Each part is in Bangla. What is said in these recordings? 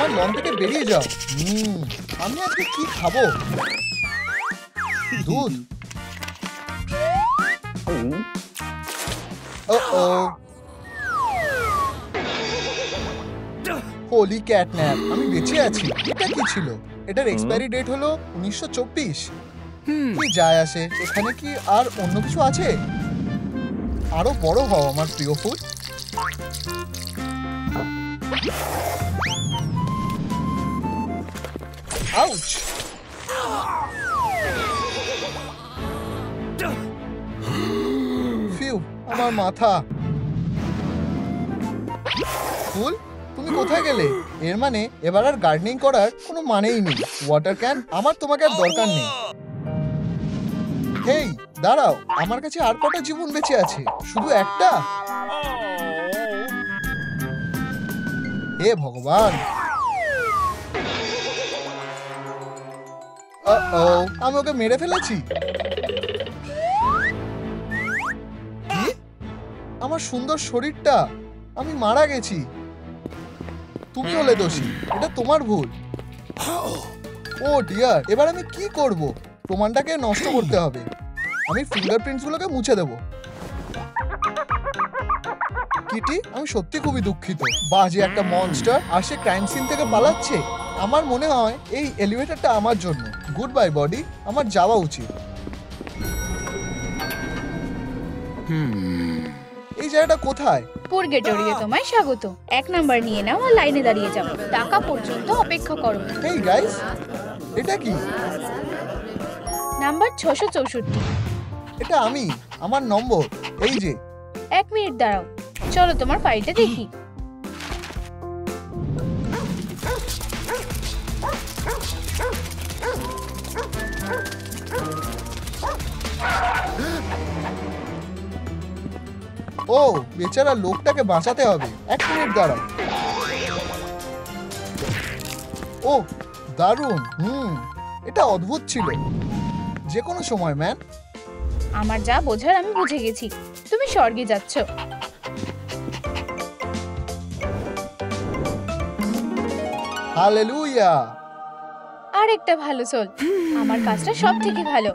আমার লন থেকে বেরিয়ে যাও। আমি আজকে কি খাবো? দুধ। হোলি ক্যাটন্যাপ, আমি বেঁচে আছি। এটা কি ছিল? এটার এক্সপায়ারি ডেট হলো 1924। কি যায় আসে? এখানে কি আর অন্য কিছু আছে? আরো বড় হও আমার প্রিয় ফুড। আউচ! ফিউ, আমার মাথা। ফুল, তুমি কোথায় গেলে? এর মানে এবার আর গার্ডেনিং করার কোনো মানেই নেই। ওয়াটার ক্যান, আমার তোমাকে আর দরকার নেই। হেই, দাঁড়াও, আমার কাছে আর কটা জীবন বেঁচে আছে? শুধু একটা? হে ভগবান! আমি ওকে মেরে ফেলেছি। কি? আমার সুন্দর শরীরটা, আমি মারা গেছি। তুমি হলে দোষী, এটা তোমার ভুল। ও ডিয়ার, এবার আমি কি করব? প্রমাণটাকে নষ্ট করতে হবে। আমি ফিঙ্গারপ্রিন্টস গুলোকে মুছে দেব। কিটি, আমি সত্যি খুবই দুঃখিত। বাজে একটা মনস্টার আর সে ক্রাইম সিন থেকে পালাচ্ছে। আমার মনে হয় এই এলিভেটরটা আমার জন্য। গুড বাই বডি, আমার যাওয়া উচিত। এই জায়গাটা কোথায়? পুরগেটরিয়ে তোমায় স্বাগত। 1 নাম্বার নিয়ে নাও আর লাইনে দাঁড়িয়ে যাও। টাকা পর্যন্ত অপেক্ষা করো। হেই গাইস, এটা কি? নাম্বার 664। এটা আমি, আমার নম্বর। এই যে। 1 মিনিট দাঁড়াও, চলো তোমার ফাইলটা দেখি। ও বেচারা লোকটাকে বাঁচাতে হবে। 1 মিনিট দাঁড়াও। ও দারুণ। এটা অদ্ভুত ছিল। যে কোনো সময় ম্যান। আমার যা বোঝার আমি বুঝে গেছি। তুমি স্বর্গে যাচ্ছ। হালেলুয়া। আর একটা ভালো সোল। আমার কাজটা সব থেকে ভালো।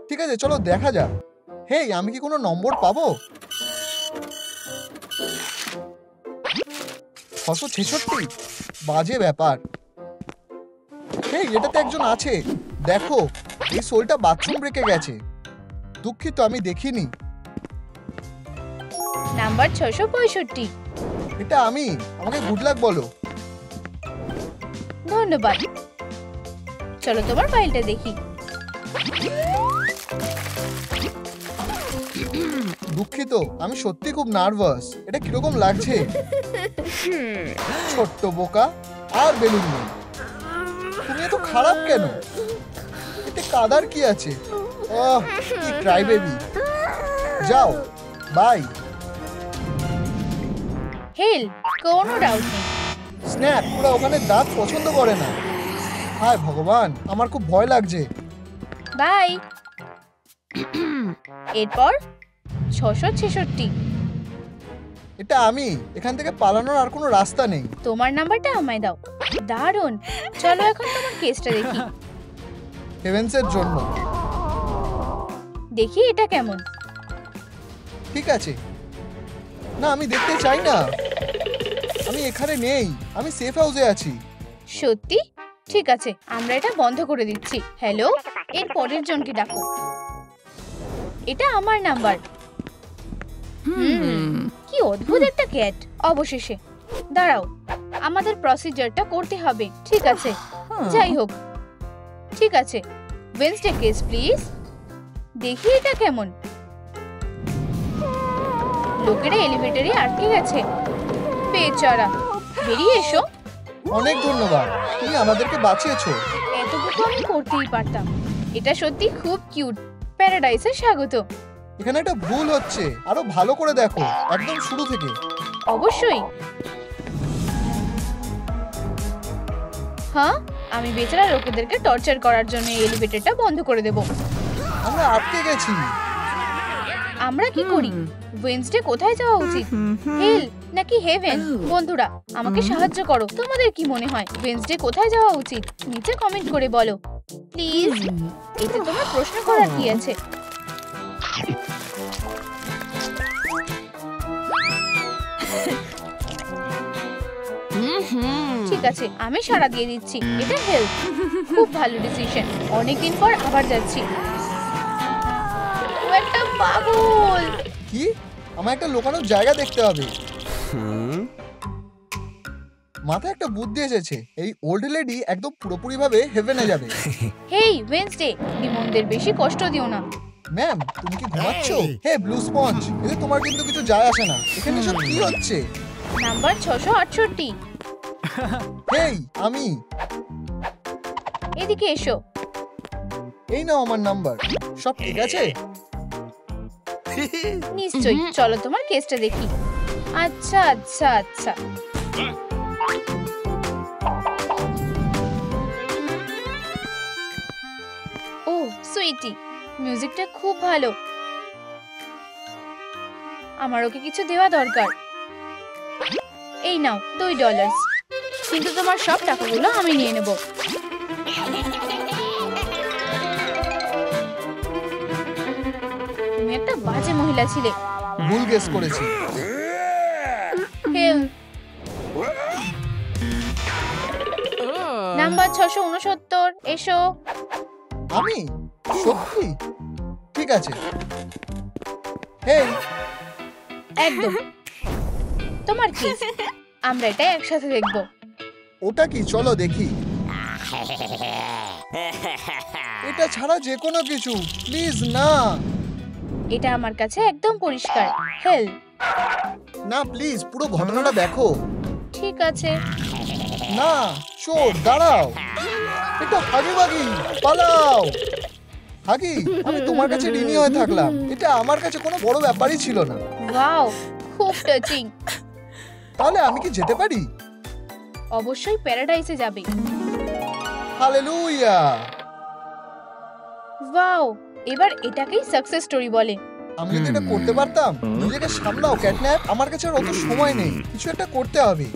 ঠিক আছে, চলো দেখা যাক। হেই, আমি কি কোনো নম্বর পাবো? 666? বাজে ব্যাপার। হেই, এটাতে একজন আছে। দেখো, এই সোলটা বাথরুম ব্রেকে গেছে। দুঃখিত, আমি দেখিনি। নাম্বার 665। এটা আমি। আমাকে গুড লাক বলো। ধন্যবাদ। চলো তোমার ফাইলটা দেখি। দুঃখিত, আমি সত্যি খুব নার্ভাস। এটা কিরকম লাগছে? ছোট্ট বোকা, আর বেলুন নেই। তুমি এত খারাপ কেন? এতে কাদার কি আছে? কি ক্রাই বেবি। যাও, বাই। হেল, কোনো ডাউট নেই। স্ন্যাপ, ওরা ওখানে দাঁত পছন্দ করে না। হায় ভগবান, আমার খুব ভয় লাগছে। বাই। এরপর 666। এটা আমি। এখান থেকে পালানোর আর কোনো রাস্তা নেই। তোমার নাম্বারটা আমায় দাও। দারুণ। চলো এখন তোমার কেসটা দেখি। হেভেন্সের জন্য। দেখি এটা কেমন। ঠিক আছে। না, আমি দেখতে চাই না। আমি এখানে নেই। আমি সেফ হাউসে আছি। সত্যি? ঠিক আছে, আমরা এটা বন্ধ করে দিচ্ছি। হ্যালো, এর পরের জনকে ডাকো। এটা আমার নাম্বার। কি অদ্ভুত একটা ক্যাট। অবশেষে। দাঁড়াও, আমাদের প্রসিজারটা করতে হবে। ঠিক আছে, যাই হোক। ঠিক আছে, ওয়েডনেসডে কেস প্লিজ। দেখি এটা কেমন। লোকেরা এলিভেটরে আটকে গেছে। বেচারা, বেরিয়ে এসো। অনেক ধন্যবাদ, তুমি আমাদেরকে বাঁচিয়েছো। এতটুকু আমি করতেই পারতাম। এটা সত্যি খুব কিউট। প্যারাডাইসে স্বাগত। এখানে একটা ভুল হচ্ছে, আরো ভালো করে দেখো, একদম শুরু থেকে। অবশ্যই। হ্যাঁ, আমি বেচারা লোকেদেরকে টর্চার করার জন্য এই এলিভেটরটা বন্ধ করে দেব। আমরা আটকে গেছি। আমরা কি করি? ওয়েডনেসডে কোথায় যাওয়া উচিত? হেল, নাকি হেভেন? বন্ধুরা আমাকে সাহায্য করো, তোমাদের কি মনে হয় ওয়েডনেসডে কোথায় যাওয়া উচিত? নিচে কমেন্ট করে বলো প্লিজ। এতে তোমার প্রশ্ন করার কি আছে? ঠিক আছে, আমি সাড়া দিয়ে দিচ্ছি। এটা হেল্প, খুব ভালো ডিসিশন। অনেকদিন পর আবার যাচ্ছি। ও একটা পাগল। কি? আমার একটা লুকানোর জায়গা দেখতে হবে। মাথায় একটা বুদ্ধি এসেছে, এই ওল্ড লেডি একদম পুরোপুরি ভাবে হেভেনে যাবে। হেই ওয়েডনেসডে, ডিমনদের বেশি কষ্ট দিও না। ম্যাম, তুমি কি ঘুমাচ্ছ? হে ব্লু স্পঞ্জ, এতে তোমার কিন্তু কিছু যায় আসে না। এখানে সব কি হচ্ছে? নাম্বার 668। হেই, আমি। এদিকে এসো। এই নাও আমার নাম্বার। সব ঠিক আছে? নিশ্চয়ই, চলো তোমার কেসটা দেখি। আচ্ছা আচ্ছা আচ্ছা, ও সুইটি, মিউজিকটা খুব ভালো। আমার ওকে কিছু দেওয়া দরকার। এই নাও $2, কিন্তু তোমার সব টাকাগুলো আমি নিয়ে নেব। তুমি একটা বাজে মহিলা ছিলে। ভুল গেস করেছি। হেল। নাম্বার 669, এসো। আমি? সত্যি? ঠিক আছে। হেই, একদম তোমার কেস, আমরা এটা একসাথে দেখব। ওটা কি? চলো দেখি। এটা ছাড়া যে কোনো কিছু, প্লিজ না। এটা আমার কাছে একদম পরিষ্কার। হেল। না প্লিজ, পুরো ঘটনাটা দেখো। ঠিক আছে। না, চোর, দাঁড়াও। এটা হাগি বাগি, পালাও। হাগি, আমি তোমার কাছে ঋণী হয়ে থাকলাম। এটা আমার কাছে কোনো বড় ব্যাপারই ছিল না। ওয়াও, খুব টাচিং। তাহলে আমি কি যেতে পারি? অবশ্যই প্যারাডাইসে যাবে। হালেলুয়া। ওয়াও, এবার এটাকেই সাকসেস স্টোরি বলে। আমি যদি এটা করতে পারতাম। নিজেকে সামলাও ক্যাটন্যাপ, আমার কাছে আর অত সময় নেই। কিছু একটা করতে হবে।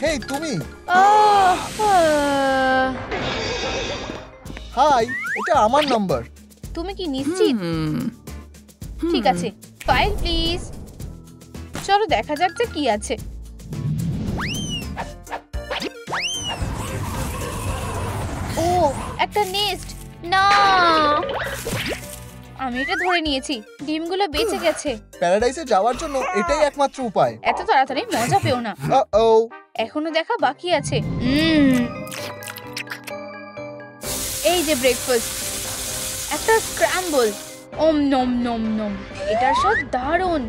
হেই তুমি। হাই, এটা আমার নাম্বার। তুমি কি নিশ্চিত? ঠিক আছে, ফাইল প্লিজ। চলো দেখা যাক যে কি আছে। ও, একটা নেস্ট। না, আমি এটা ধরে নিয়েছি। ডিমগুলো বেঁচে গেছে। প্যারাডাইসে যাওয়ার জন্য এটাই একমাত্র উপায়। এত তাড়াতাড়ি মজা পেও না, ও, এখনো দেখা বাকি আছে। এই যে ব্রেকফাস্ট, একটা স্ক্র্যাম্বল। ওম নম নম নম, এটার স্বাদ দারুণ।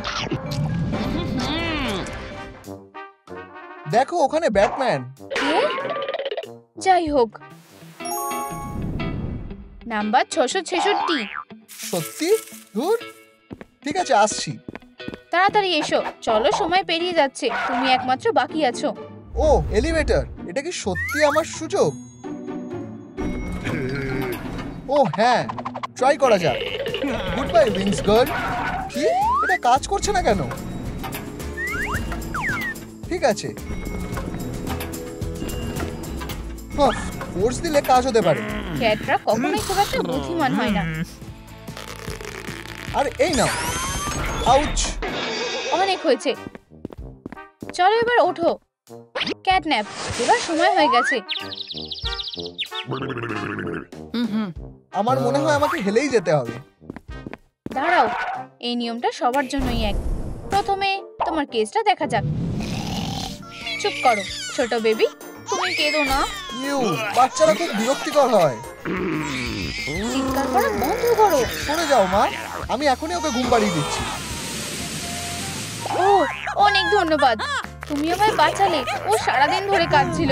দেখো ওখানে ব্যাটম্যান। কে? যাই হোক, নাম্বার 666। সত্যি? ধুর। ঠিক আছে, আসছি। তাড়াতাড়ি এসো, চলো সময় পেরিয়ে যাচ্ছে। তুমি একমাত্র বাকি আছো। ও, এলিভেটর। এটা কি সত্যি আমার সুযোগ? ও হ্যাঁ, ট্রাই করা যাক। Good bye wings girl. কি? এটা কাজ করছে না কেন? ঠিক আছে, ফোর্স দিলে কাজ হতে পারে। ক্যাটরা কখনোই খুব একটা বুদ্ধিমান হয় না। আর এই নাও। আউচ। অনেক হয়েছে, চলো এবার ওঠো। ক্যাটন্যাপ, এবার সময় হয়ে গেছে। আমার মনে হয় আমাকে হেলেই যেতে হবে। দাঁড়াও, এই নিয়মটা সবার জন্যই এক। প্রথমে তোমার কেসটা দেখা যাক। চুপ করো ছোট বেবি, তুমি কেঁদো না। ইউ, বাচ্চারা খুব বিরক্তিকর হয়। চিৎকার করা বন্ধ করো। সরে যাও মা, আমি এখনই ওকে ঘুম পাড়িয়ে দিচ্ছি। ও, অনেক ধন্যবাদ, তুমি আমায় বাঁচালে। ও সারাদিন ধরে কাঁদছিল।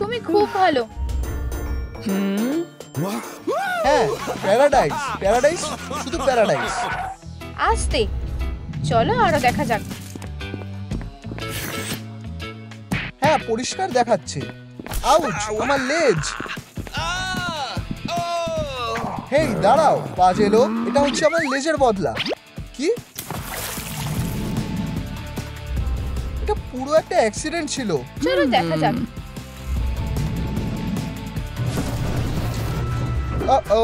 তুমি খুব ভালো। হ্যাঁ, প্যারাডাইস, প্যারাডাইস, শুধু প্যারাডাইস। আস্তে, চলো আরো দেখা যাক। হ্যাঁ, পরিষ্কার দেখাচ্ছে। আউচ, আমার লেজ। হেই দাঁড়াও, বাজে লোক। এটা হচ্ছে আমার লেজের বদলা। কি? এটা পুরো একটা অ্যাক্সিডেন্ট ছিল। চলো দেখা যাক। ও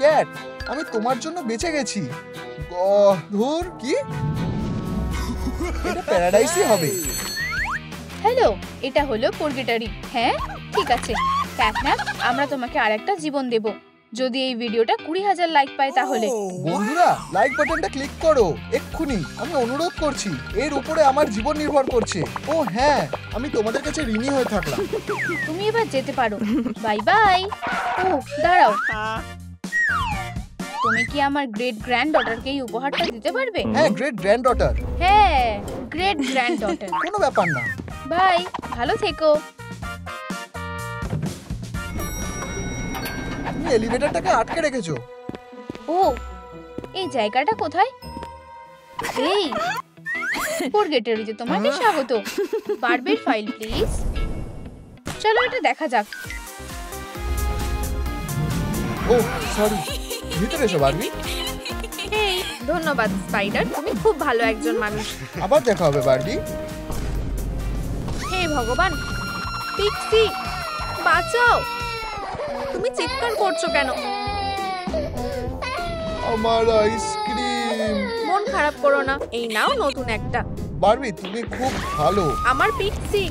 ক্যাট, আমি তোমার জন্য বেঁচে গেছি। ধুর, কি এটা প্যারাডাইসই হবে। হ্যালো, এটা হলো পর্গেটারি। হ্যাঁ ঠিক আছে ক্যাটন্যাপ, আমরা তোমাকে আরেকটা জীবন দেব যদি এই ভিডিওটা 20,000 লাইক পায় তাহলে। বন্ধুরা, লাইক বাটনটা ক্লিক করো এক্ষুনি, আমি অনুরোধ করছি। এর উপরে আমার জীবন নির্ভর করছে। ও হ্যাঁ, আমি তোমাদের কাছে ঋণী হয়ে থাকলাম। তুমি এবার যেতে পারো। Bye bye. ও দাঁড়াও, তুমি কি আমার গ্রেট গ্র্যান্ড ডটারকে এই উপহারটা দিতে পারবে? হ্যাঁ, গ্রেট গ্র্যান্ড ডটার। হ্যাঁ, গ্রেট গ্র্যান্ড ডটার। কোনো ব্যাপার না। বাই, ভালো থেকো। তুমি এলিভেটরটাকে আটকে রেখেছো। ও, এই জায়গাটা কোথায়? এই পর্গেটারিতে তোমাকে স্বাগত। বারবির ফাইল প্লিজ। চলো এটা দেখা যাক। ও সরি, ভিতরে এসো বারবি। এই ধন্যবাদ স্পাইডার, তুমি খুব ভালো একজন মানুষ। আবার দেখা হবে বারবি। হে ভগবান, পিক্সি বাঁচাও। তুমি চিৎকার করছো কেন? আমার আইসক্রিম। মন খারাপ করো না, এই নাও নতুন একটা। বারবি, তুমি খুব ভালো। আমার পিক্সি।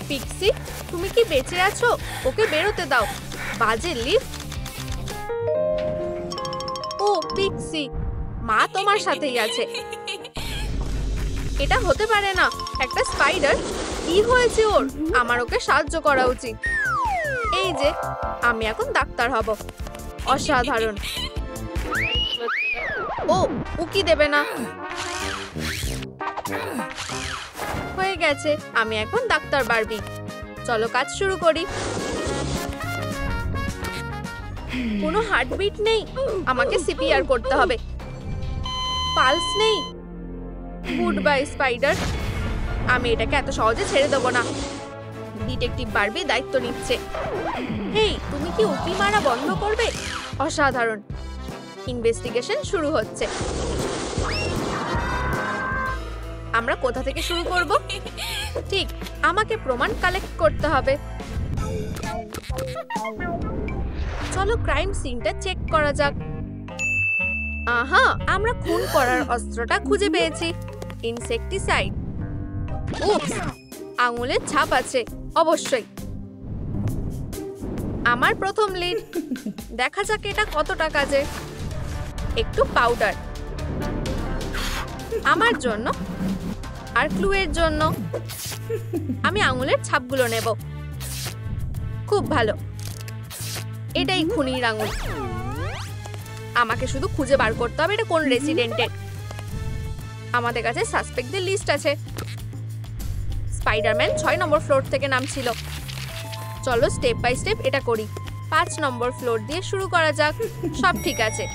পিক্সি, তুমি কি বেঁচে আছো? ওকে বেরোতে দাও, বাজে লিফট। ও পিক্সি, মা তোমার সাথেই আছে। এটা হতে পারে না, একটা স্পাইডার। কি হয়েছে ওর? আমার ওকে সাহায্য করা উচিত। এই যে, আমি এখন ডাক্তার হব। অসাধারণ। ও উকি দেবে না। হয়ে গেছে, আমি এখন ডাক্তার বারবি। চলো কাজ শুরু করি। কোনো হার্টবিট নেই, আমাকে সিপিআর করতে হবে। পালস নেই। গুড বাই স্পাইডার, আমি এটাকে এত সহজে ছেড়ে দেবো না। ডিটেকটিভ বারবি দায়িত্ব নিচ্ছে। হেই, তুমি কি উকি মারা বন্ধ করবে? অসাধারণ। ইনভেস্টিগেশন শুরু হচ্ছে। আমরা কোথা থেকে শুরু করব? ঠিক, আমাকে প্রমাণ কালেক্ট করতে হবে। চলো ক্রাইম সিনটা চেক করা যাক। আহা, আমরা খুন করার অস্ত্রটা খুঁজে পেয়েছি। ইনসেকটিসাইড। উপস, আঙুলের ছাপ আছে অবশ্যই। আমার প্রথম লিড। দেখা যাক এটা কতটা কাজে। একটু পাউডার আমার জন্য আর ক্লুয়ের জন্য। আমি আঙুলের ছাপগুলো নেব। খুব ভালো, এটাই খুনির আঙুল। আমাকে শুধু খুঁজে বার করতে হবে এটা কোন রেসিডেন্টের। আমাদের কাছে সাসপেক্টদের লিস্ট আছে। স্পাইডারম্যান 6 নম্বর ফ্লোর থেকে নামছিল। চলো স্টেপ বাই স্টেপ এটা করি। 5 নম্বর ফ্লোর দিয়ে শুরু করা যাক। সব ঠিক আছে।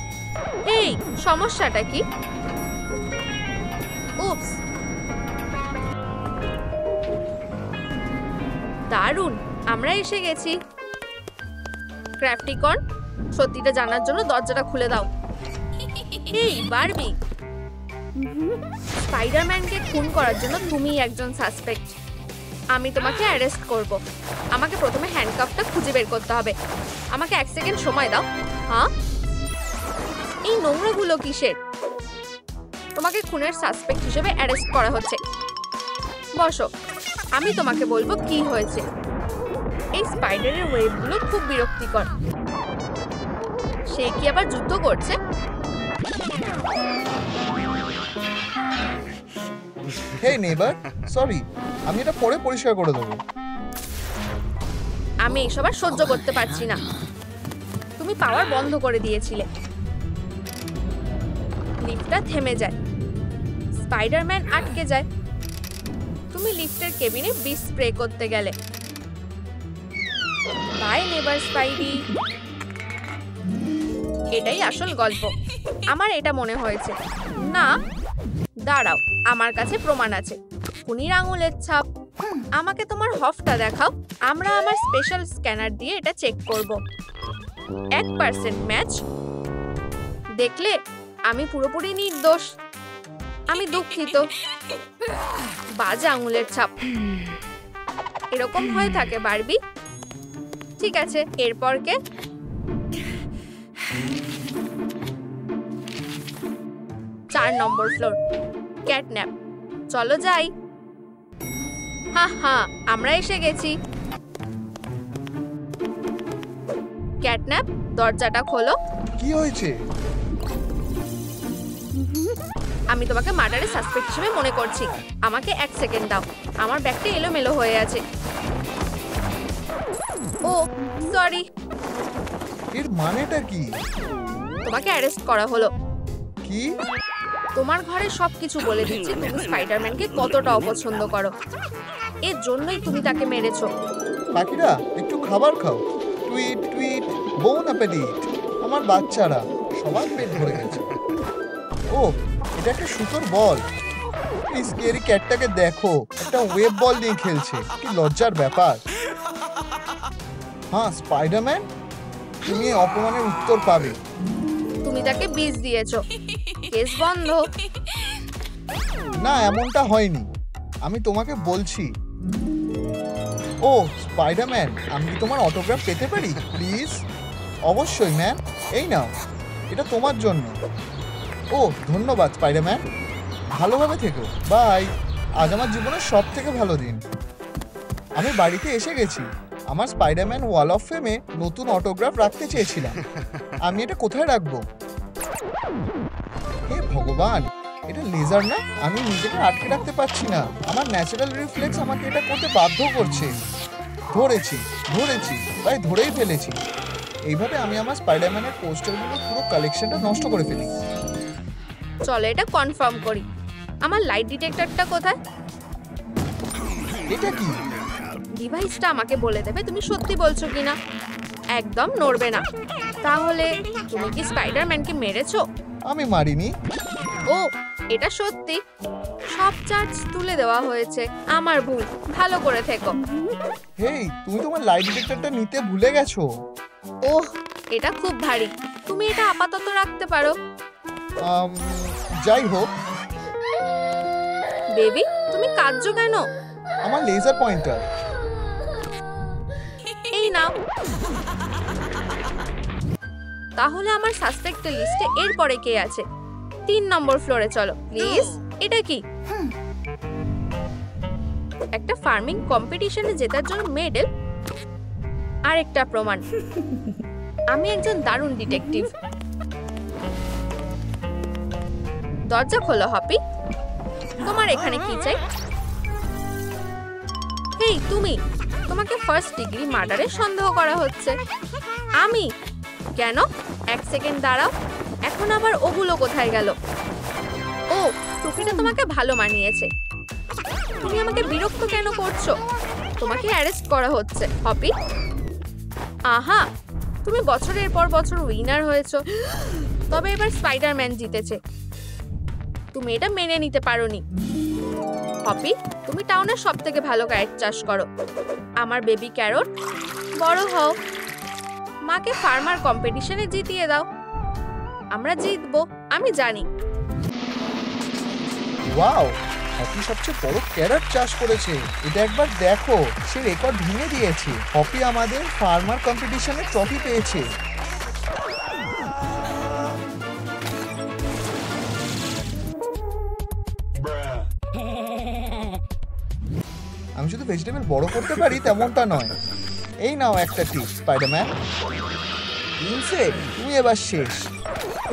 এই সমস্যাটা কি? উপস, দারুণ, আমরা এসে গেছি। ক্র্যাফটিকন, সত্যিটা জানার জন্য দরজাটা খুলে দাও। এই বারবি, স্পাইডারম্যানকে খুন করার জন্য তুমিই একজন সাসপেক্ট। আমি তোমাকে অ্যারেস্ট করব। আমাকে প্রথমে হ্যান্ডকাফটা খুঁজে বের করতে হবে। আমাকে 1 সেকেন্ড সময় দাও। হ্যাঁ, এই নোংরাগুলো কিসের? তোমাকে খুনের সাসপেক্ট হিসেবে অ্যারেস্ট করা হচ্ছে। বসো, আমি তোমাকে বলবো কি হয়েছে। এই স্পাইডারের ওয়েবগুলো খুব বিরক্তিকর। সে কি আবার যুদ্ধ করছে? হেই নেইবার, সরি, আমি এটা পরে পরিষ্কার করে দেবো। আমি এসব আর সহ্য করতে পারছি না। তুমি পাওয়ার বন্ধ করে দিয়েছিলে। লিফটটা থেমে যায়। স্পাইডারম্যান আটকে যায়। তুমি লিফটের কেবিনে বিষ স্প্রে করতে গেলে। বাই নেবার স্পাইডি। এটাই আসল গল্প। আমার এটা মনে হয়েছে। না দাঁড়াও, আমার কাছে প্রমাণ আছে। খুনির আঙুলের ছাপ। আমাকে তোমার হফটা দেখাও। আমরা আমার স্পেশাল স্ক্যানার দিয়ে এটা চেক করব। 1% ম্যাচ। দেখলে, আমি পুরোপুরি নির্দোষ। আমি দুঃখিত। বাজে আঙুলের ছাপ। এরকম হয়ে থাকে বারবি। ঠিক আছে, এরপর কে? চার নম্বর ফ্লোর, ক্যাটন্যাপ। চলো যাই। হ্যাঁ, আমরা এসে গেছি। ক্যাটন্যাপ, দরজাটা খোলো। কি হয়েছে? আমি তোমাকে মার্ডারের সাসপেক্ট হিসেবে মনে করছি। আমাকে 1 সেকেন্ড দাও। আমার ব্যাগটা এলোমেলো হয়ে আছে। ও সরি। এর মানেটা কি? তোমাকে অ্যারেস্ট করা হলো। কি? তোমার ঘরে সবকিছু বলে দিচ্ছি তুমি স্পাইডারম্যানকে কতটা অপছন্দ করো। এর জন্যই তুমি তাকে মেরেছো। পাখিরা একটু খাবার খাও। টুইট টুইট, বোন অ্যাপেটিট। আমার বাচ্চারা সবার পেট ভরে গেছে। ও, এটা একটা সুতোর বল। এই স্কেরি ক্যাটটাকে দেখো, একটা ওয়েব বল নিয়ে খেলছে। কি লজ্জার ব্যাপার। হ্যাঁ স্পাইডারম্যান, তুমি এই অপমানের উত্তর পাবে। তুমি তাকে বিষ দিয়েছো। কেস বন্ধ। না, এমনটা হয়নি। আমি তোমাকে বলছি। ও স্পাইডারম্যান, আমি কি তোমার অটোগ্রাফ পেতে পারি প্লিজ? অবশ্যই ম্যান, এই নাও, এটা তোমার জন্য। ও ধন্যবাদ স্পাইডারম্যান, ভালোভাবে থেকো। বাই। আজ আমার জীবনের সব থেকে ভালো দিন। আমি বাড়িতে এসে গেছি। আমার স্পাইডারম্যান ওয়াল অফ ফেমে নতুন অটোগ্রাফ রাখতে চেয়েছিলাম। আমি এটা কোথায় রাখবো? হে ভগবান, এটা লেজার না? আমি নিজেকে আটকে রাখতে পারছি না। আমার ন্যাচারাল রিফ্লেক্স আমাকে এটা করতে বাধ্য করছে। ধরেছি, তাই ধরেই ফেলেছি। এইভাবে আমি আমার স্পাইডারম্যানের পোস্টারগুলোর পুরো কালেকশনটা নষ্ট করে ফেলি। চলো এটা কনফার্ম করি। আমার লাইট ডিটেক্টরটা কোথায়? এটা কি? ডিভাইসটা আমাকে বলে দেবে তুমি সত্যি বলছো কিনা। একদম নড়বে না। তাহলে তুমি কি স্পাইডারম্যানকে মেরেছো? আমি মারিনি। ও, এটা সত্যি। সব চার্জ তুলে দেওয়া হয়েছে। আমার ভুল। ভালো করে থেকো। হেই, তুমি তোমার লাইট ডিটেক্টরটা নিতে ভুলে গেছো। ওহ, এটা খুব ভারী। তুমি এটা আপাতত রাখতে পারো। যাই হোক। বেবি, তুমি কাঁদছো কেন? আমার লেজার পয়েন্টার। এই নাও। তাহলে আমার সাসপেক্টের লিস্টে এরপরে কে আছে? 3 নম্বর ফ্লোরে চলো প্লিজ। এটা কি? একটা ফার্মিং কম্পিটিশনে জেতার জন্য মেডেল। আরেকটা প্রমাণ আমি একজন দারুণ ডিটেকটিভ। দরজা খোলো হপি। তোমার এখানে কি চাই? হেই তুমি, তোমাকে ফার্স্ট ডিগ্রি মার্ডারে সন্দেহ করা হচ্ছে। আমি? কেন? 1 সেকেন্ড দাঁড়াও। এখন আবার ওগুলো কোথায় গেল? ও, টুপিটা তোমাকে ভালো মানিয়েছে। তুমি আমাকে বিরক্ত কেন করছো? তোমাকে অ্যারেস্ট করা হচ্ছে হপি। আহা, তুমি বছরের পর বছর উইনার হয়েছো, তবে এবার স্পাইডারম্যান জিতেছে। তুমি এটা মেনে নিতে পারোনি। হপি, তুমি টাউনের সব থেকে ভালো ক্যারট চাষ করো। আমার বেবি ক্যারট, বড় হও। মাকে ফার্মার কম্পিটিশনে জিতিয়ে দাও। আমরা জিতবো, আমি জানি। ওয়াও, হপি সবচেয়ে বড় ক্যারট চাষ করেছে। এটা একবার দেখো, সে রেকর্ড ভেঙে দিয়েছে। হপি আমাদের ফার্মার কম্পিটিশনে ট্রফি পেয়েছে। আমি শুধু ভেজিটেবল বড় করতে পারি তেমনটা নয়। এই নাও একটা টিপ স্পাইডারম্যান। ইনসেক্ট, তুমি এবার শেষ।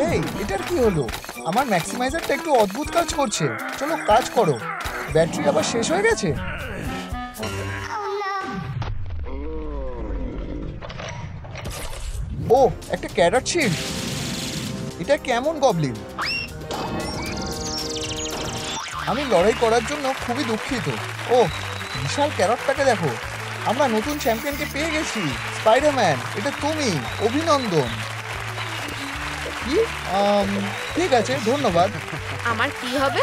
এই, এটার কি হলো? আমার ম্যাক্সিমাইজারটা একটু অদ্ভুত কাজ করছে। চলো কাজ করো। ব্যাটারি আবার শেষ হয়ে গেছে। ও, একটা ক্যারট শিল্ড। এটা কেমন গবলিন? আমি লড়াই করার জন্য খুবই দুঃখিত। ও, বিশাল ক্যারটটাকে দেখো। আমরা নতুন চ্যাম্পিয়নকে পেয়ে গেছি। স্পাইডারম্যান, এটা তুমি। অভিনন্দন। কি? ঠিক আছে, ধন্যবাদ। আমার কি হবে?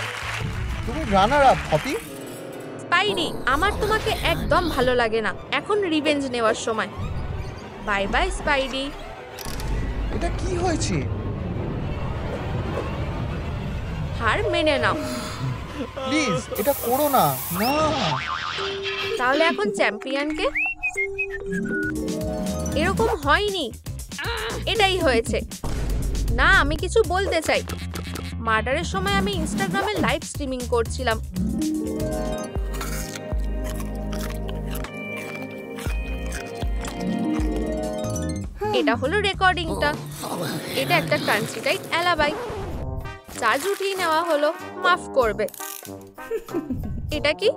তুমি রানার আপ হপি। স্পাইডি, আমার তোমাকে একদম ভালো লাগে না। এখন রিভেঞ্জ নেওয়ার সময়। Bye bye Spidey. এটা কি হয়েছে? হার মেনে নাও। প্লিজ এটা করো না। না। তাহলে এখন চ্যাম্পিয়নকে? এরকম হয়নি, এটাই হয়েছে। না, আমি কিছু বলতে চাই। মার্ডারের সময় আমি ইনস্টাগ্রামে লাইভ স্ট্রিমিং করছিলাম। এটা হলো রেকর্ডিংটা। এটা একটা কান্ট্রি টাইট অ্যালাবাই। চার্জ উঠিয়ে নেওয়া হলো, মাফ করবে। এটা কি?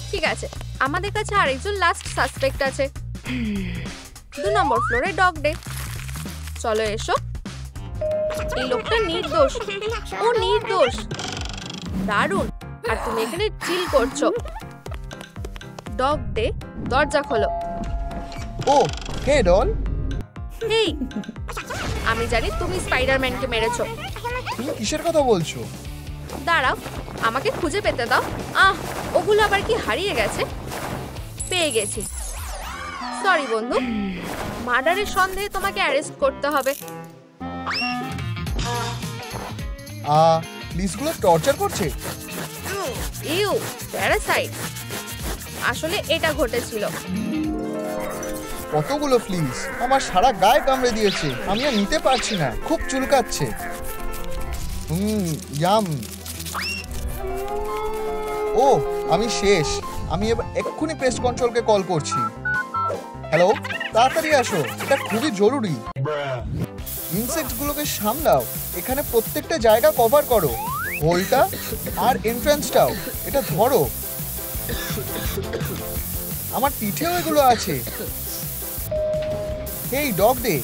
ঠিক আছে, আমাদের কাছে আরেকজন লাস্ট সাসপেক্ট আছে। 2 নম্বর ফ্লোরে ডগ ডে। চলো এসো। এই লোকটা নির্দোষ, ও নির্দোষ। দারুণ। আর তুমি এখানে চিল করছো। ডগ ডে, দরজা খোলো। ও হে ডল। হেই, আমি জানি তুমি স্পাইডারম্যানকে মেরেছো। তুমি কিসের কথা বলছো? দাঁড়াও, আমাকে খুঁজে পেতে দাও। ওগুলো আবার কি হারিয়ে গেছে? পেয়ে গেছি। সরি বন্ধু, মার্ডারের সন্দেহে তোমাকে অ্যারেস্ট করতে হবে। পুলিশগুলো টর্চার করছে। You parasite. আসলে এটা ঘটেছিল। কতগুলো ফ্লিস আমার সারা গায়ে কামড়ে দিয়েছে। আমি আর নিতে পারছি না, খুব চুলকাচ্ছে। ইয়াম। ও আমি শেষ। আমি এবার এক্ষুনি পেস্ট কন্ট্রোলকে কল করছি। হ্যালো, তাড়াতাড়ি আসো, এটা খুবই জরুরি। ইনসেক্টগুলোকে সামলাও, এখানে প্রত্যেকটা জায়গা কভার করো। হোলটা আর এন্ট্রান্সটাও এটা ধরো। আমার পিঠেও এগুলো আছে। হেই ডগ ডে,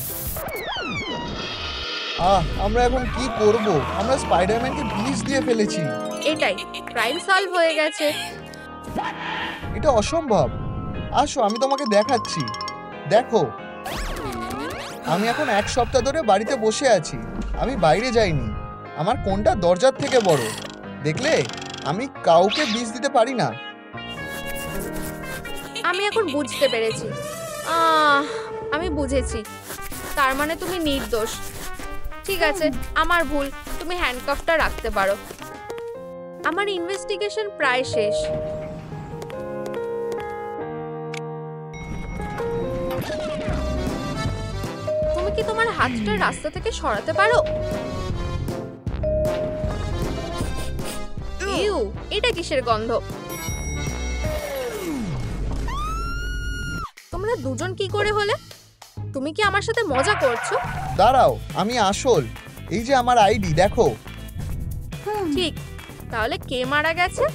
আমরা এখন কি করব? আমরা স্পাইডারম্যানকে বিষ দিয়ে ফেলেছি। এটাই, ক্রাইম সলভ হয়ে গেছে। এটা অসম্ভব। আসো আমি তোমাকে দেখাচ্ছি। দেখো, আমি এখন 1 সপ্তাহ ধরে বাড়িতে বসে আছি। আমি বাইরে যাইনি। আমার কোনটা দরজার থেকে বড় দেখলে? আমি কাউকে বিষ দিতে পারি না। আমি এখন বুঝতে পেরেছি। আমি বুঝেছি। তার মানে তুমি নির্দোষ। ঠিক আছে, আমার ভুল। তুমি হ্যান্ডকাফটা রাখতে পারো। আমার ইনভেস্টিগেশন প্রায় শেষ। তুমি কি তোমার হাতটা রাস্তা থেকে সরাতে পারো? ইউ, এটা কিসের গন্ধ? তোমরা দুজন কি করে হলে? তুমি কি আমার সাথে মজা করছো? দাঁড়াও, আমি আসল। এই যে আমার আইডি দেখো। ঠিক, তাহলে কে মারা গেছে?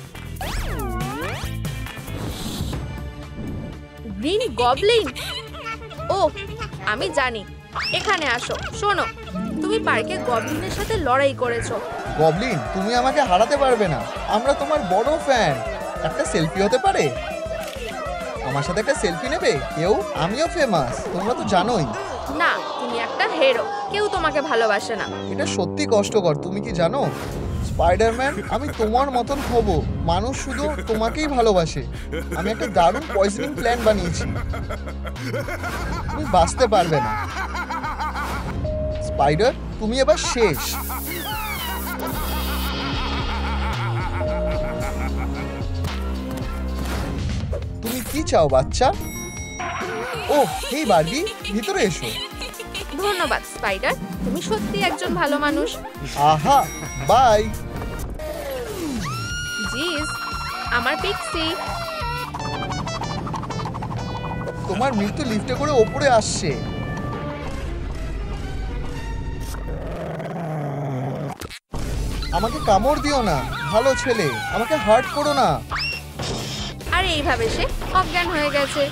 Green Goblin. ও, আমি জানি। এখানে আসো। শোনো, তুমি পার্কে গবলিনের সাথে লড়াই করেছো। গবলিন, তুমি আমাকে হারাতে পারবে না। আমরা তোমার বড় ফ্যান। একটা সেলফি হতে পারে? আমার সাথে একটা সেলফি নেবে কেউ? আমিও ফেমাস, তোমরা তো জানোই। না, তুমি একটা হিরো। কেউ তোমাকে ভালোবাসে না। এটা সত্যি কষ্টকর, তুমি কি জানো? স্পাইডারম্যান, আমি তোমার মতন হব। মানুষ শুধু তোমাকেই ভালোবাসে। আমি একটা দারুণ পয়জনিং প্ল্যান বানিয়েছি। তুমি বাঁচতে পারবে না। স্পাইডার, তুমি এবার শেষ। তুমি কি চাও বাচ্চা? ও হেই বারবি, ভিতরে এসো। ধন্যবাদ স্পাইডার, তুমি সত্যি একজন ভালো মানুষ। আহা, বাই। জিস, আমার পিক্সি। তোমার মৃত্যু লিফটে করে ওপরে আসছে। আমাকে কামড় দিও না, ভালো ছেলে। আমাকে হার্ট করো না। আর এইভাবে সে অজ্ঞান হয়ে গেছে।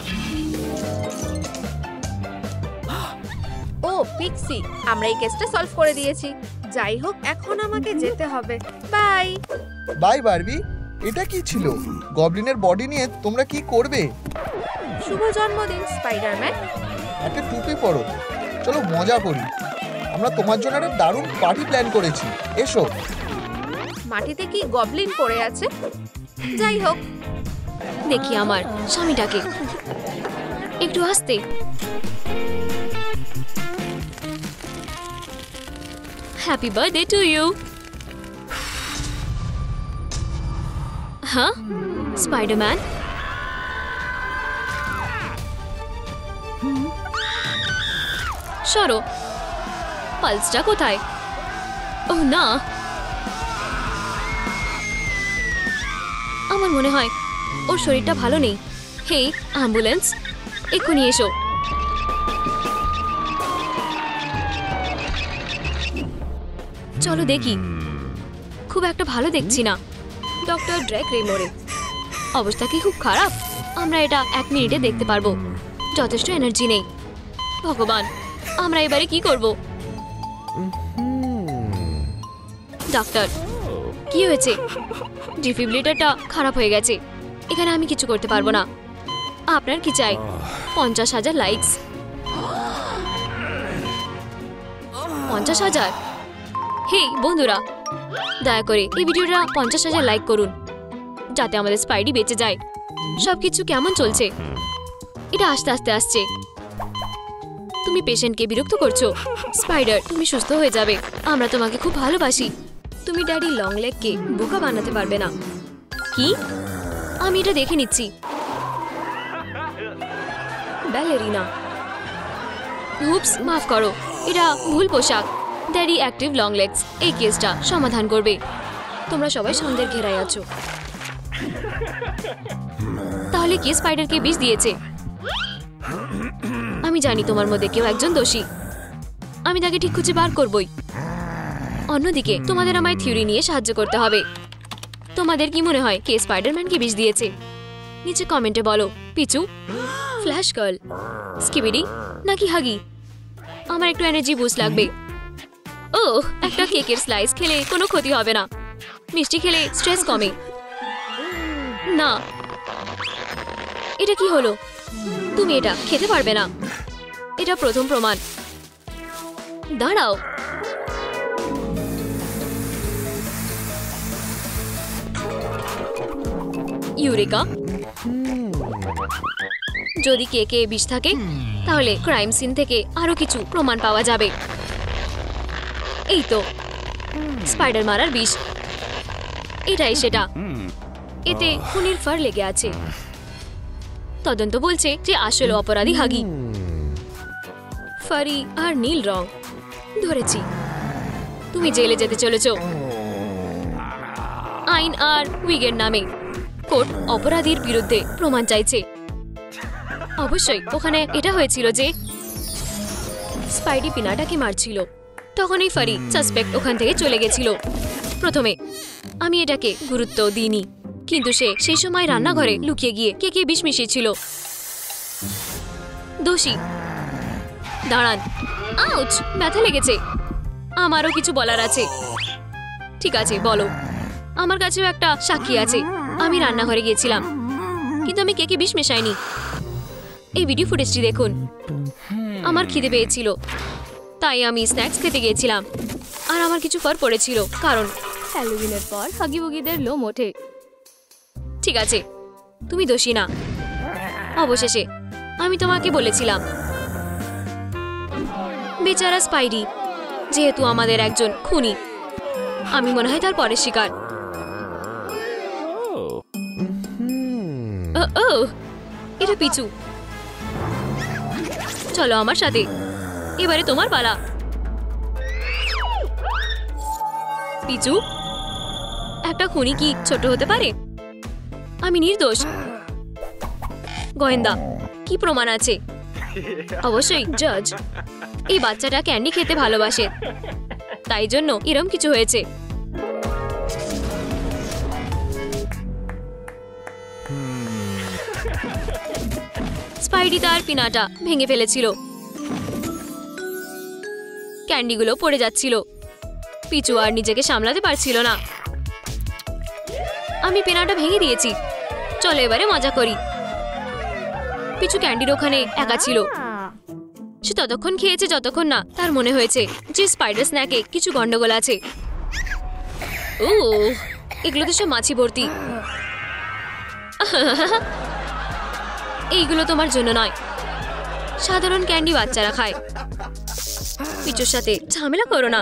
ও পিক্সি, আমরা এই কেসটা সলভ করে দিয়েছি। যাই হোক, এখন আমাকে যেতে হবে। বাই। Bye Barbie. এটা কি ছিল? গবলিনের বডি নিয়ে তোমরা কি করবে? শুভ জন্মদিন স্পাইডারম্যান। একটা টুপি পরো। চলো মজা করি। আমরা তোমার জন্য একটা দারুণ পার্টি প্ল্যান করেছি। এসো। মাটিতে কি গবলিন পড়ে আছে? যাই হোক, দেখি আমার স্বামীটাকে। একটু আসতে। Happy birthday to you. হ্যাঁ স্পাইডারম্যান, সরো। পালসটা কোথায়? ও না, আমার মনে হয় ওর শরীরটা ভালো নেই। হে অ্যাম্বুলেন্স, এক্ষুনি এসো। চলো দেখি। খুব একটা ভালো দেখছি না। ডক্টর ড্রেক রেমোরে অবস্থা কি খুব খারাপ? আমরা এটা 1 মিনিটে দেখতে পারবো। যথেষ্ট এনার্জি নেই। ভগবান, আমরা এবারে কি করব? ডাক্তার, কি হয়েছে? ডিফিব্রিলেটরটা খারাপ হয়ে গেছে। এখানে আমি কিছু করতে পারবো না। আপনার কি চাই? 50,000 লাইকস। 50,000? হে বন্ধুরা, দয়া করে এই ভিডিওটা 50,000 লাইক করুন, যাতে আমাদের স্পাইডি বেঁচে যায়। সবকিছু কেমন চলছে? এটা আস্তে আস্তে আসছে। তুমি পেশেন্টকে বিরক্ত করছো। স্পাইডার, তুমি সুস্থ হয়ে যাবে। আমরা তোমাকে খুব ভালোবাসি। তুমি ড্যাডি লং লেগকে বোকা বানাতে পারবে না। কি? আমি এটা দেখে নিচ্ছি। ব্যালেরিনা। হুপস, মাফ করো, এটা ভুল পোশাক। ড্যাডি অ্যাক্টিভ লং লেগস এই কেসটা সমাধান করবে। তোমরা সবাই সন্দেহের ঘেরায় আছো। তাহলে কে স্পাইডারকে বিষ দিয়েছে? আমি জানি তোমার মধ্যে কেউ একজন দোষী। আমি তাকে ঠিক খুঁজে বার করবই। অন্যদিকে তোমাদের আমায় থিওরি নিয়ে সাহায্য করতে হবে। তোমাদের কি মনে হয় কে স্পাইডারম্যানকে বিষ দিয়েছে? নিচে কমেন্টে বলো। পিচু, ফ্ল্যাশ গার্ল, স্কিবিডি নাকি হাগি? আমার একটু এনার্জি বুস্ট লাগবে। ও, একটা কেকের স্লাইস খেলে কোনো ক্ষতি হবে না। মিষ্টি খেলে স্ট্রেস কমে। না, এটা কি হলো? তুমি এটা খেতে পারবে না। এটা প্রথম প্রমাণ। দাঁড়াও, ইউরেকা, যদি কেকে বিষ থাকে তাহলে ক্রাইম সিন থেকে আরো কিছু প্রমাণ পাওয়া যাবে। এই তো স্পাইডার মারার বিষ। এটাই সেটা। এতে খুনির ফার লেগে আছে। তদন্ত বলছে যে আসল অপরাধী হাগি। ফারি আর নীল রং। ধরেছি। তুমি জেলে যেতে চলেছ আইন আর উইগের নামে। কোর্ট অপরাধীর বিরুদ্ধে প্রমাণ চাইছে। অবশ্যই ওখানে এটা হয়েছিল যে স্পাইডি পিনাটাকে মারছিল। তখনই ফারি সাসপেক্ট ওখান থেকে চলে গেছিল। প্রথমে আমি এটাকে গুরুত্ব দিইনি, কিন্তু সে সেই সময় রান্নাঘরে লুকিয়ে গিয়ে কেকে বিষ মিশিয়েছিল। দোষী। দাঁড়ান। আউচ, ব্যথা লেগেছে। আমারও কিছু বলার আছে। ঠিক আছে, বলো। আমার কাছেও একটা সাক্ষী আছে। আমি রান্নাঘরে গিয়েছিলাম, কিন্তু আমি কেকে বিষ মেশাইনি। এই ভিডিও ফুটেজটি দেখুন। আমার খিদে পেয়েছিল, তাই আমি স্ন্যাক্স খেতে গিয়েছিলাম। আর আমার কিছু ফার পড়েছিল, কারণ হ্যালোউইনের পর হাগিবুগিদের লোম ওঠে। ঠিক আছে, তুমি দোষী না। অবশেষে আমি তোমাকে বলেছিলাম। বেচারা স্পাইডি, যেহেতু আমাদের একজন খুনি, আমি মনে হয় তার পরের শিকার। ও, এটা পিচু। চলো আমার সাথে। এবারে তোমার পালা। পিচু, একটা খুনি কি ছোট হতে পারে? আমি নির্দোষ। গোয়েন্দা, কি প্রমাণ আছে? অবশ্যই জজ। এই বাচ্চাটা ক্যান্ডি খেতে ভালোবাসে, তাই জন্য এরম কিছু হয়েছে। স্পাইডি তার পিনাটা ভেঙে ফেলেছিল। ক্যান্ডিগুলো পড়ে যাচ্ছিল। পিচু আর নিজেকে সামলাতে পারছিল না। আমি পেনাটা ভেঙে দিয়েছি। চলো এবারে মজা করি। পিচু ক্যান্ডির ওখানে একা ছিল। সে ততক্ষণ খেয়েছে যতক্ষণ না তার মনে হয়েছে যে স্পাইডার স্ন্যাকে কিছু গন্ডগোল আছে। ও, এগুলো তো সব মাছি ভর্তি। এইগুলো তোমার জন্য নয়। সাধারণ ক্যান্ডি বাচ্চারা খায়। পিচুর সাথে ঝামেলা করো না।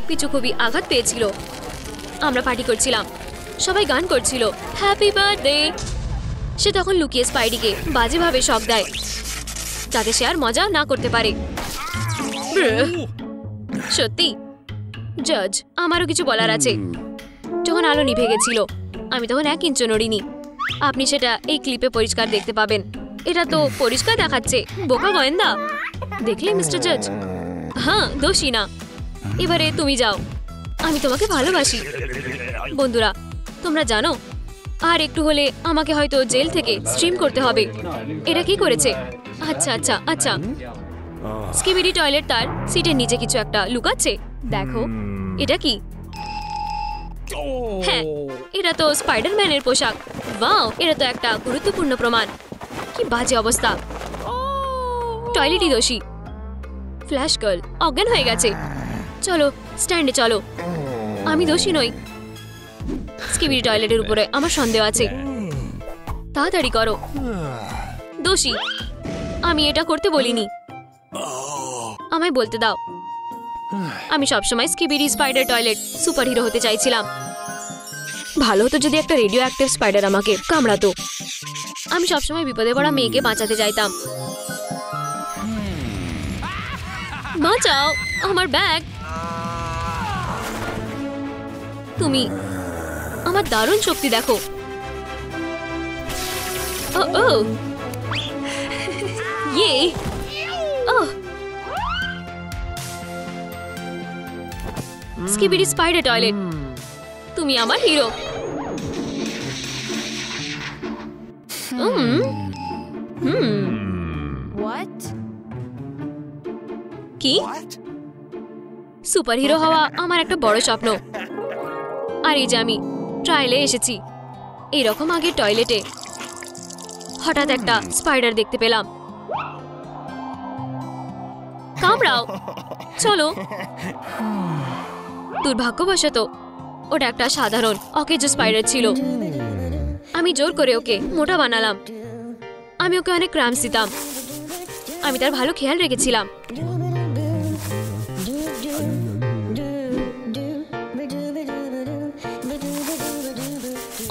পিচু খুবই আঘাত পেয়েছিল। আমরা পার্টি করছিলাম। সবাই গান করছিল হ্যাপি বার্থডে। সে তখন লুকিয়ে স্পাইডিকে বাজেভাবে শক দেয় যাতে সে আর মজা না করতে পারে। ব্রুহ। সত্যি জজ, আমারও কিছু বলার আছে। যখন আলো নিভে গেছিল আমি তখন 1 ইঞ্চও নড়িনি। আপনি সেটা এই ক্লিপে পরিষ্কার দেখতে পাবেন। এটা তো পরিষ্কার দেখাচ্ছে, বোকা গোয়েন্দা। দেখলে মিস্টার জজ? হ্যাঁ, দোষী না। এবারে তুমি যাও, আমি তোমাকে ভালোবাসি। বন্ধুরা, তোমরা জানো আর একটু হলে আমাকে হয়তো জেল থেকে স্ট্রিম করতে হবে। এটা কি করেছে? আচ্ছা আচ্ছা আচ্ছা, স্কিবিডি টয়লেট তার সিটের নিচে কিছু একটা লুকাচ্ছে। দেখো এটা কি? হ্যাঁ, এটা তো স্পাইডারম্যানের পোশাক। ওয়াও, এটা তো একটা গুরুত্বপূর্ণ প্রমাণ। কি বাজে অবস্থা। টয়লেটই দোষী। ফ্ল্যাশ গার্ল অজ্ঞান হয়ে গেছে। চলো স্ট্যান্ডে চলো। আমি দোষী নই। স্কিবিডি টয়লেটের উপরে আমার সন্দেহ আছে। তাড়াতাড়ি করো। দোষী, আমি এটা করতে বলিনি। আমায় বলতে দাও। আমি সবসময় স্কিবিডি স্পাইডার টয়লেট সুপারহিরো হতে চাইছিলাম। ভালো হতো যদি একটা রেডিও অ্যাক্টিভ স্পাইডার আমাকে কামড়াতো। আমি সবসময় বিপদে পড়া মেয়েকে বাঁচাতে চাইতাম। বাঁচাও আমার ব্যাগ। তুমি আমার দারুণ শক্তি দেখো। ও ও ইয়ে ওহ, স্কিবিডি স্পাইডার টয়লেট, তুমি আমার হিরো। কি সুপার হিরো হওয়া আমার একটা বড় স্বপ্ন। আর এই যে আমি ট্রায়ালে এসেছি। এইরকম আগে টয়লেটে হঠাৎ একটা স্পাইডার দেখতে পেলাম। কামড়াও, চলো। দুর্ভাগ্যবশত ওটা একটা সাধারণ অকেজো স্পাইডার ছিল। আমি জোর করে ওকে মোটা বানালাম। আমি ওকে অনেক ক্রাম্পস দিতাম। আমি তার ভালো খেয়াল রেখেছিলাম।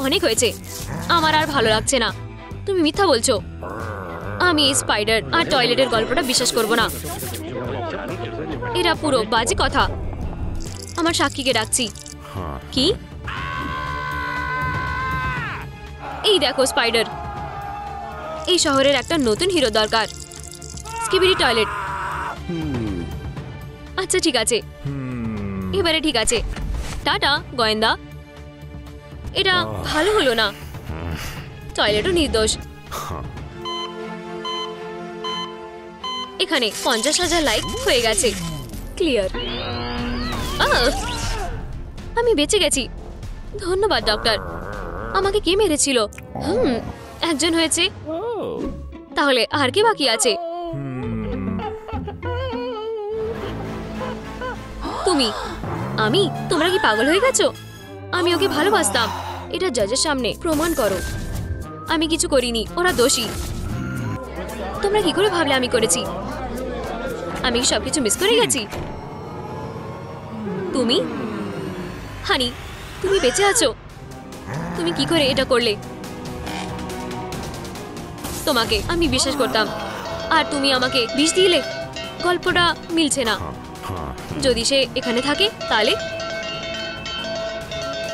অনেক হয়েছে, আমার আর ভালো লাগছে না। তুমি মিথ্যা বলছো। আমি এই স্পাইডার আর টয়লেটের গল্পটা বিশ্বাস করব না। এটা পুরো বাজে কথা। আমার সাক্ষীকে ডাকছি। কি? এই দেখো স্পাইডার। এই শহরের একটা নতুন হিরো দরকার। Skibidi toilet. আচ্ছা ঠিক আছে, এবারে ঠিক আছে। টাটা গোয়েন্দা। এটা ভালো হলো না। টয়লেটও নির্দোষ। এখানে 50,000 লাইক হয়ে গেছে। ক্লিয়ার। আমি বেঁচে গেছি। ধন্যবাদ ডক্টর। আমাকে কে মেরেছিল? একজন হয়েছে। তাহলে আর কি বাকি আছে? তুমি। আমি? তোমরা কি পাগল হয়ে গেছো? আমি ওকে ভালোবাসতাম। এটা জজের সামনে প্রমাণ করো। আমি কিছু করিনি, ওরা দোষী। তোমরা কি করে ভাবলে আমি করেছি? আমি কি সবকিছু মিস করে গেছি? তুমি হানি, তুমি বেঁচে আছো। তুমি কি করে এটা করলে? তোমাকে আমি বিশ্বাস করতাম আর তুমি আমাকে বিষ দিলে। গল্পটা মিলছে না। যদি সে এখানে থাকে তাহলে?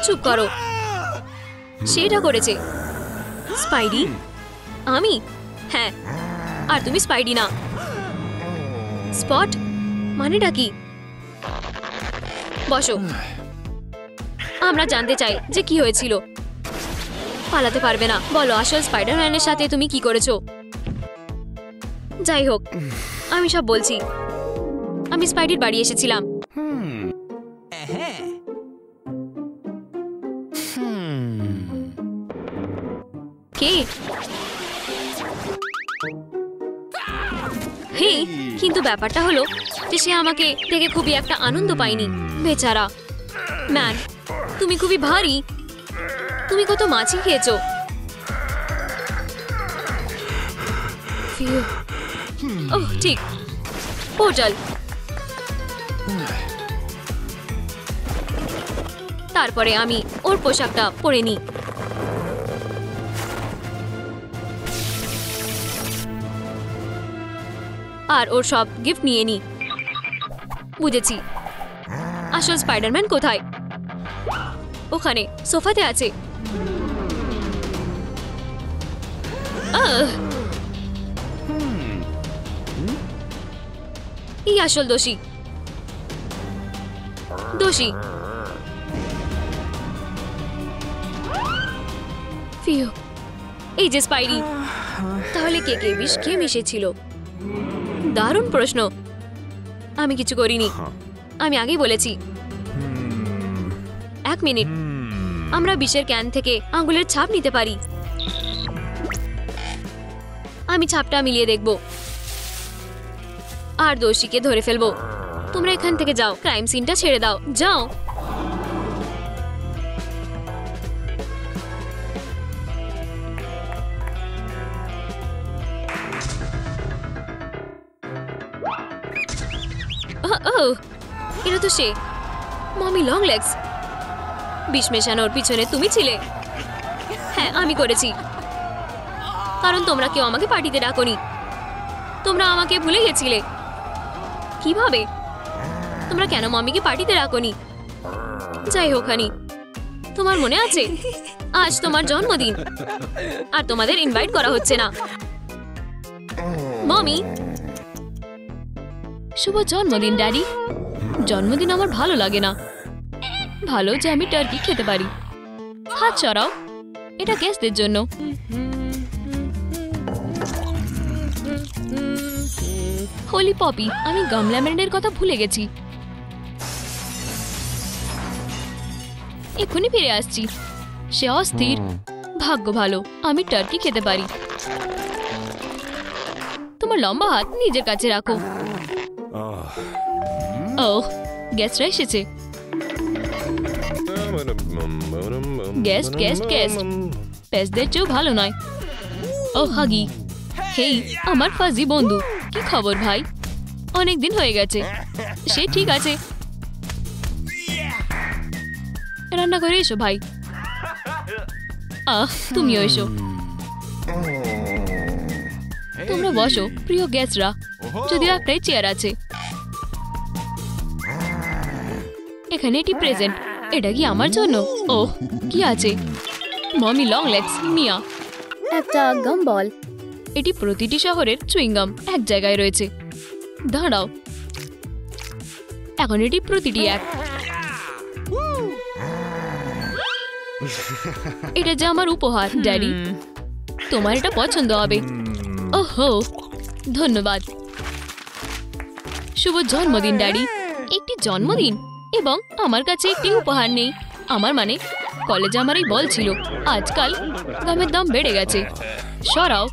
চুপ করো। সেটা করেছে স্পাইডি। আমি? হ্যাঁ, আর তুমি স্পাইডি না। স্পট মানেটা কি? বসো। আমরা জানতে চাই যে কি হয়েছিল। পালাতে পারবে না। বলো আসল স্পাইডারম্যানের সাথে তুমি কি করেছো? যাই হোক, আমি সব বলছি। আমি স্পাইডির বাড়ি এসেছিলাম। কে? হে, কিন্তু ব্যাপারটা হলো যে সে আমাকে দেখে খুবই একটা আনন্দ পায়নি। বেচারা ম্যান, তুমি খুবই ভারী। তুমি কত মাছি খেয়েছো? ওহ ঠিক, পোর্টাল। তারপরে আমি ওর পোশাকটা পরে নিই। আর ওর সব গিফট নিয়ে নিই। বুঝেছি। আসল স্পাইডারম্যান কোথায়? ওখানে সোফাতে আছে। এই আসল দোষী। ফিউ, এই যে স্পাইডি। তাহলে কে কে বিষ কে মিশেছিল? দারুণ প্রশ্ন। আমি কিছু করিনি। আমি আগেই বলেছি। 1 মিনিট। আমরা বিষের ক্যান থেকে আঙ্গুলের ছাপ নিতে পারি। আমি ছাপটা মিলিয়ে দেখব আর দোষীকে ধরে ফেলবো। তোমরা এখান থেকে যাও, ক্রাইম সিনটা ছেড়ে দাও, যাও। এটা তো সে, মমি লং লেগস। বিষ মেশানোর পিছনে তুমি ছিলে? হ্যাঁ, আমি করেছি, কারণ তোমরা কেউ আমাকে পার্টিতে ডাকোনি। তোমরা আমাকে ভুলে গেছিলে। কিভাবে? তোমরা কেন মমিকে পার্টিতে ডাকোনি? যাই হোক হানি, তোমার মনে আছে আজ তোমার জন্মদিন আর তোমাদের ইনভাইট করা হচ্ছে না। মমি, শুভ জন্মদিন ড্যাডি। জন্মদিন আমার ভালো লাগে না। ভালো যে আমি টার্কি খেতে পারি। হাত সরাও, এটা গেস্টদের জন্য। হোলি পপি, আমি গাম লেমনের কথা ভুলে গেছি। এক্ষুনি ফিরে আসছি। সে অস্থির। ভাগ্য ভালো, আমি টার্কি খেতে পারি। তোমার লম্বা হাত নিজের কাছে রাখো। ওহ, গেস্টরা এসেছে। গেস্ট গেস্ট গেস্ট পেস্টদের চেয়েও ভালো নয়। ও হাগি, হেই আমার ফাজি বন্ধু, কি খবর ভাই? অনেকদিন হয়ে গেছে। সে ঠিক আছে। রান্না করে এসো ভাই। তুমিও এসো। তোমরা বসো প্রিয় গেস্টরা, যদিও একটাই চেয়ার আছে। এখানে এটি প্রেজেন্ট। এটা কি আমার জন্য? ওহ, কি আছে? মমি লং লেগস, মিয়া। একটা গাম বল। এটি প্রতিটি শহরের চুইংগাম এক জায়গায় রয়েছে। দাঁড়াও, এখন এটি প্রতিটি এক। এটা যে আমার উপহার ড্যাডি, তোমার এটা পছন্দ হবে। ওহো, ধন্যবাদ। শুভ জন্মদিন ড্যাডি। একটি জন্মদিন এবং আমার কাছে একটি উপহার নেই। আমার মানে কলেজে আমার এই বল ছিল। আজকাল গামের দাম বেড়ে গেছে। সরাও,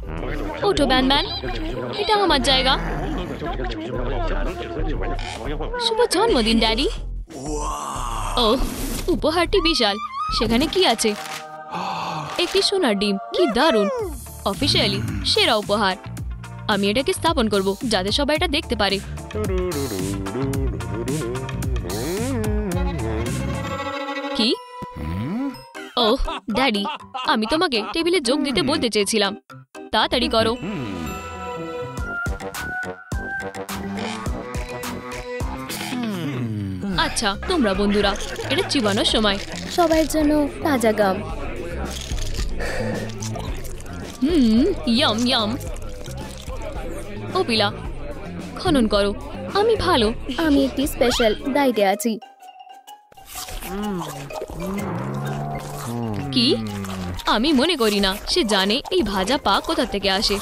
ওঠো ব্যান, এটা আমার জায়গা। শুভ জন্মদিন ড্যাডি। ও, উপহারটি বিশাল। সেখানে কি আছে? একটি সোনার ডিম। কি দারুণ! অফিসিয়ালি সেরা উপহার। আমি এটাকে স্থাপন করব যাতে সবাই এটা দেখতে পারে। কি? ওহ ড্যাডি, আমি তোমাকে টেবিলে যোগ দিতে বলতে চেয়েছিলাম। তাড়াতাড়ি করো। আচ্ছা তোমরা বন্ধুরা, এটা চিবানোর সময়। সবার জন্য তাজা গাম। Yam yam. ও পিলা, খনন করো। আমি ভালো। আমি একটি স্পেশাল ডায়েটে আছি। কি? আমি মনে করি না সে জানে এই ভাজা পা কোথা থেকে আসে।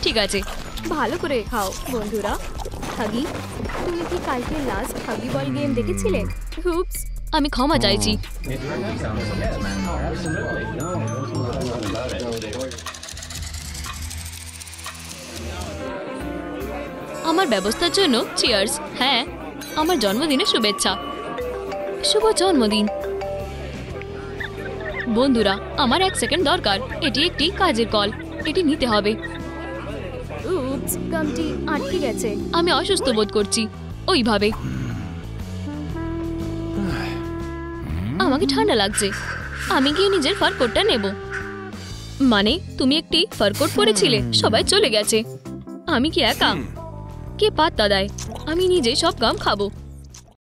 ঠিক আছে, ভালো করে খাও বন্ধুরা। হাগি, তুমি কি কালকে লাস্ট হাগি বল গেম দেখেছিলে? হুপস, আমি ক্ষমা চাইছি। আমার ব্যবস্থার জন্য চিয়ার্স। হ্যাঁ, আমার জন্মদিনের শুভেচ্ছা। শুভ জন্মদিন বন্ধুরা। আমার 1 সেকেন্ড দরকার। এটি একটি কাজের কল। এটি নিতে হবে। উপস, গামটি আটকে গেছে। আমি অসুস্থ বোধ করছি। ওইভাবে আমাকে ঠান্ডা লাগছে, আমি গিয়ে নিজের ফার কোটটা নেব। মানে তুমি একটি ফার কোট পরেছিলে, সবাই চলে গেছে, আমি কি একা? কে পাত্তা দেয়? আমি নিজে সব কাম খাবো।